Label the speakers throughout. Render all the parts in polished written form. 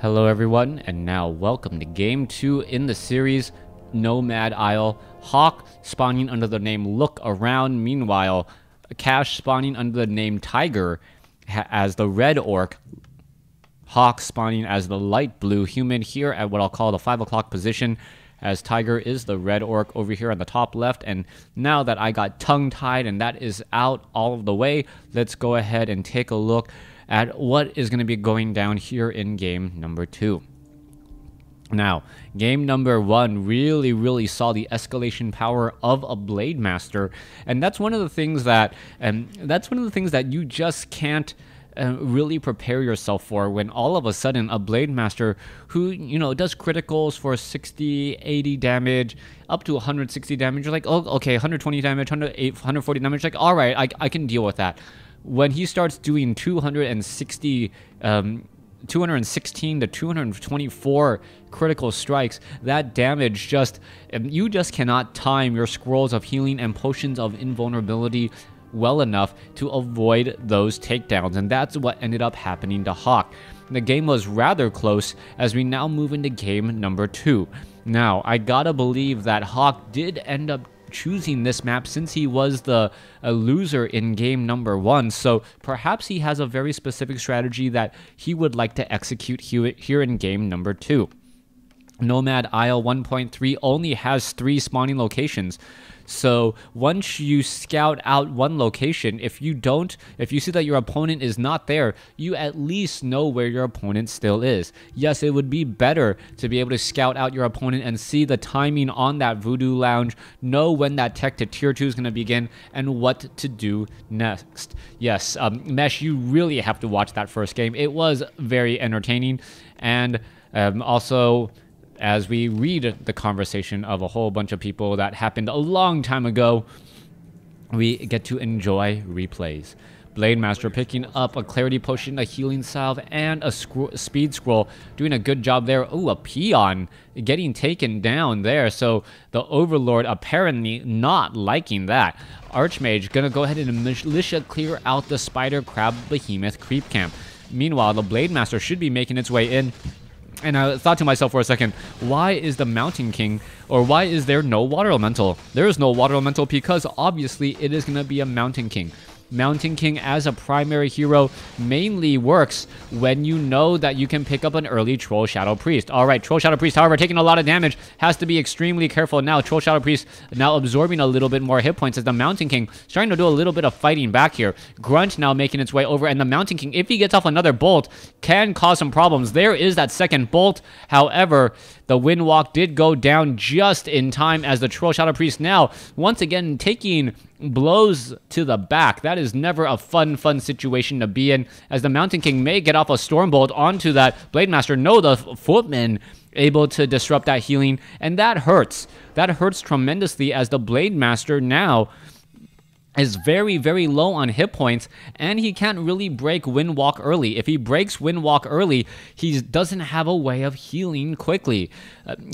Speaker 1: Hello everyone, and now welcome to Game 2 in the series, Nomad Isle. HawK spawning under the name Look Around. Meanwhile, Cash spawning under the name Tiger as the red orc. HawK spawning as the light blue human here at what I'll call the 5 o'clock position, as Tiger is the red orc over here on the top left. And now that I got tongue-tied and that is out all of the way, let's go ahead and take a look at what is going to be going down here in game number 2. Now, game number 1 really saw the escalation power of a Blade Master, and that's one of the things that you just can't really prepare yourself for, when all of a sudden a Blade Master who, does criticals for 60, 80 damage, up to 160 damage, you're like, oh, okay, 120 damage, 140 damage, like, all right, I can deal with that. When he starts doing 216 to 224 critical strikes, that damage you just cannot time your scrolls of healing and potions of invulnerability well enough to avoid those takedowns, and that's what ended up happening to HawK. The game was rather close as we now move into game number 2. Now, I gotta believe that HawK did end up choosing this map since he was the loser in game number 1, so perhaps he has a very specific strategy that he would like to execute here in game number 2. Nomad Isle 1.3 only has 3 spawning locations. So once you scout out one location, if you see that your opponent is not there, you at least know where your opponent still is. Yes, it would be better to be able to scout out your opponent and see the timing on that Voodoo Lounge, know when that tech to tier 2 is going to begin, and what to do next. Yes, Mesh, you really have to watch that first game. It was very entertaining, and also, as we read the conversation of a whole bunch of people that happened a long time ago, we get to enjoy replays. Blade Master picking up a Clarity Potion, a Healing Salve, and a Speed Scroll. Doing a good job there. Ooh, a Peon getting taken down there. So the Overlord apparently not liking that. Archmage gonna go ahead and militia clear out the Spider Crab Behemoth Creep Camp. Meanwhile, the Blade Master should be making its way in. And I thought to myself for a second, why is the Mountain King, or why is there no Water Elemental? There is no Water Elemental because obviously it is going to be a Mountain King. Mountain King as a primary hero mainly works when you know that you can pick up an early Troll Shadow Priest. Alright, Troll Shadow Priest, however, taking a lot of damage, has to be extremely careful now. Troll Shadow Priest now absorbing a little bit more hit points as the Mountain King starting to do a little bit of fighting back here. Grunt now making its way over, and the Mountain King, if he gets off another bolt, can cause some problems. There is that second bolt. However, the Windwalk did go down just in time as the Troll Shadow Priest now, once again, taking blows to the back. That is never a fun situation to be in, as the Mountain King may get off a Stormbolt onto that Blade Master. No, the Footman able to disrupt that healing, and that hurts. That hurts tremendously as the Blade Master now is very low on hit points, and he can't really break Windwalk early. If he breaks Windwalk early, he doesn't have a way of healing quickly.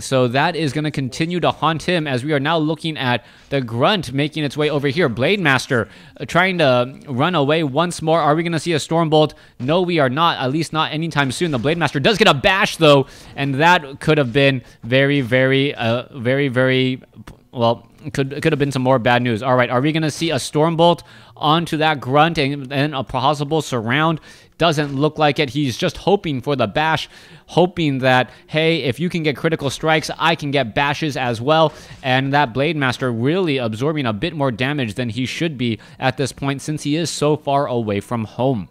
Speaker 1: So that is going to continue to haunt him, as we are now looking at the Grunt making its way over here. Blade Master trying to run away once more. Are we going to see a Stormbolt? No, we are not, at least not anytime soon. The Blade Master does get a bash, though, and that could have been very, well, could have been some more bad news. All right, are we going to see a Stormbolt onto that Grunt and a possible surround? Doesn't look like it. He's just hoping for the bash, hoping that, hey, if you can get critical strikes, I can get bashes as well. And that Blade Master really absorbing a bit more damage than he should be at this point, since he is so far away from home.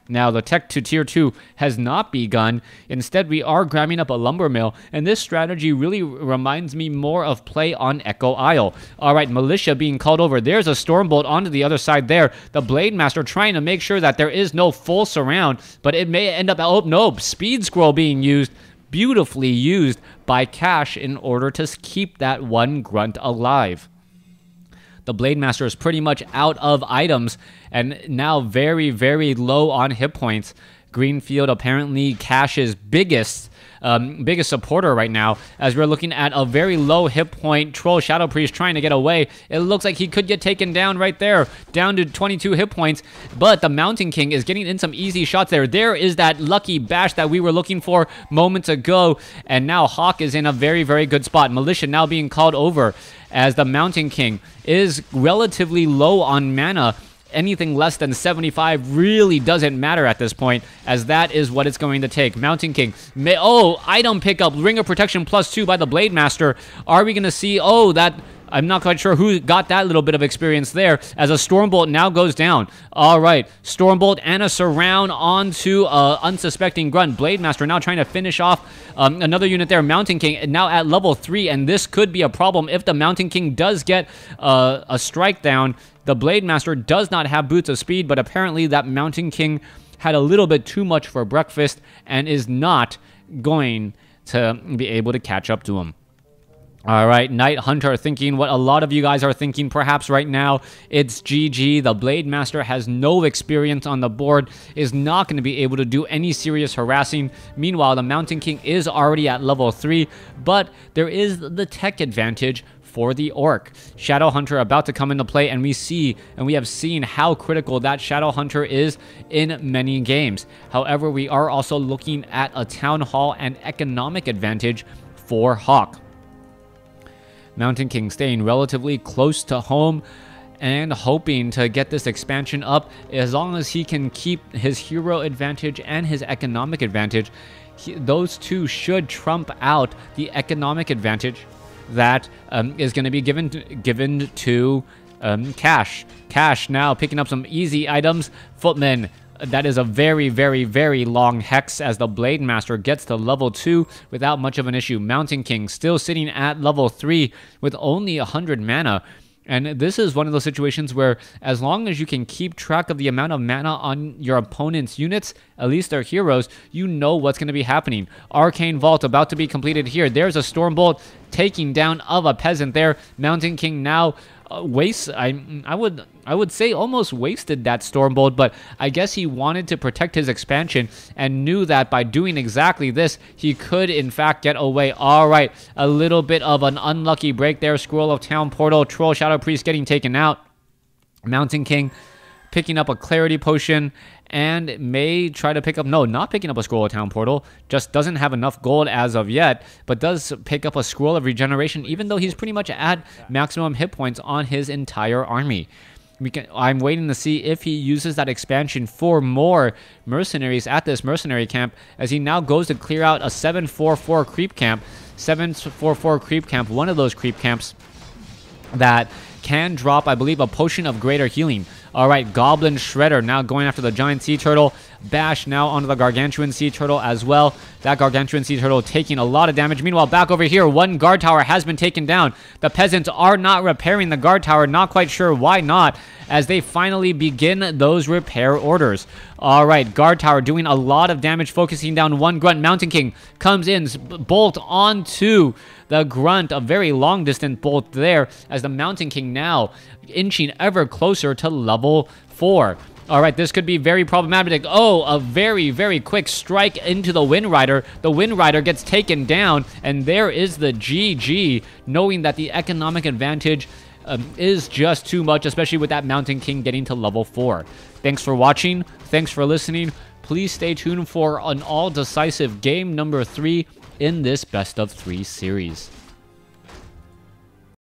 Speaker 1: Now, the tech to tier 2 has not begun. Instead, we are grabbing up a lumber mill, and this strategy really reminds me more of play on Echo Isle. Alright, Militia being called over. There's a Stormbolt onto the other side there. The Blade Master trying to make sure that there is no full surround, but it may end up... Oh, no, Speed Scroll being used. Beautifully used by Cash in order to keep that one Grunt alive. The Blade Master is pretty much out of items and now very low on hit points. Greenfield apparently Cash's biggest supporter right now, as we're looking at a very low hit point. Troll Shadow Priest trying to get away. It looks like he could get taken down right there, down to 22 hit points, but the Mountain King is getting in some easy shots there. There is that lucky bash that we were looking for moments ago, and now HawK is in a very, very good spot. Militia now being called over, as the Mountain King is relatively low on mana. Anything less than 75 really doesn't matter at this point, as that is what it's going to take. Mountain King, item pickup, Ring of Protection +2 by the Blade Master. Are we going to see, I'm not quite sure who got that little bit of experience there, as a Stormbolt now goes down. All right, Stormbolt and a Surround onto unsuspecting Grunt. Blade Master now trying to finish off another unit there. Mountain King now at level 3, and this could be a problem if the Mountain King does get a strike down. The Blade Master does not have Boots of Speed, but apparently that Mountain King had a little bit too much for breakfast and is not going to be able to catch up to him. All right, Night Hunter thinking what a lot of you guys are thinking perhaps right now. It's GG. The Blade Master has no experience on the board, is not going to be able to do any serious harassing. Meanwhile, the Mountain King is already at level 3, but there is the tech advantage for the Orc. Shadow Hunter about to come into play, and we have seen how critical that Shadow Hunter is in many games. However, we are also looking at a Town Hall and economic advantage for HawK. Mountain King staying relatively close to home and hoping to get this expansion up. As long as he can keep his hero advantage and his economic advantage, those two should trump out the economic advantage that is going to be given to Cash. Cash now picking up some easy items. Footman, that is a very, very, very long hex, as the Blade Master gets to level 2 without much of an issue. Mountain King still sitting at level 3 with only 100 mana. And this is one of those situations where, as long as you can keep track of the amount of mana on your opponent's units, at least their heroes, you know what's going to be happening. Arcane Vault about to be completed here. There's a Stormbolt taking down of a peasant there. Mountain King now I would say almost wasted that Stormbolt, but I guess he wanted to protect his expansion and knew that by doing exactly this, he could in fact get away. All right, a little bit of an unlucky break there. Scroll of Town Portal, Troll Shadow Priest getting taken out. Mountain King picking up a Clarity Potion and may try to pick up, not picking up a Scroll of Town Portal, just doesn't have enough gold as of yet, but does pick up a Scroll of Regeneration, even though he's pretty much at maximum hit points on his entire army. I'm waiting to see if he uses that expansion for more mercenaries at this mercenary camp, as he now goes to clear out a 744 creep camp. 744 creep camp, one of those creep camps that can drop, I believe, a potion of greater healing. All right, Goblin Shredder now going after the giant sea turtle. Bash now onto the gargantuan sea turtle as well. That gargantuan sea turtle taking a lot of damage. Meanwhile, back over here, one guard tower has been taken down. The peasants are not repairing the guard tower. Not quite sure why not, as they finally begin those repair orders. All right, guard tower doing a lot of damage, focusing down one grunt. Mountain King comes in, bolt onto the grunt, a very long distance bolt there, as the Mountain King now inching ever closer to level 4. All right, this could be very problematic. Oh, a very, very quick strike into the Wind Rider. The Wind Rider gets taken down, and there is the GG, knowing that the economic advantage is just too much, especially with that Mountain King getting to level 4. Thanks for watching. Thanks for listening. Please stay tuned for an all-decisive game number 3 in this best of 3 series.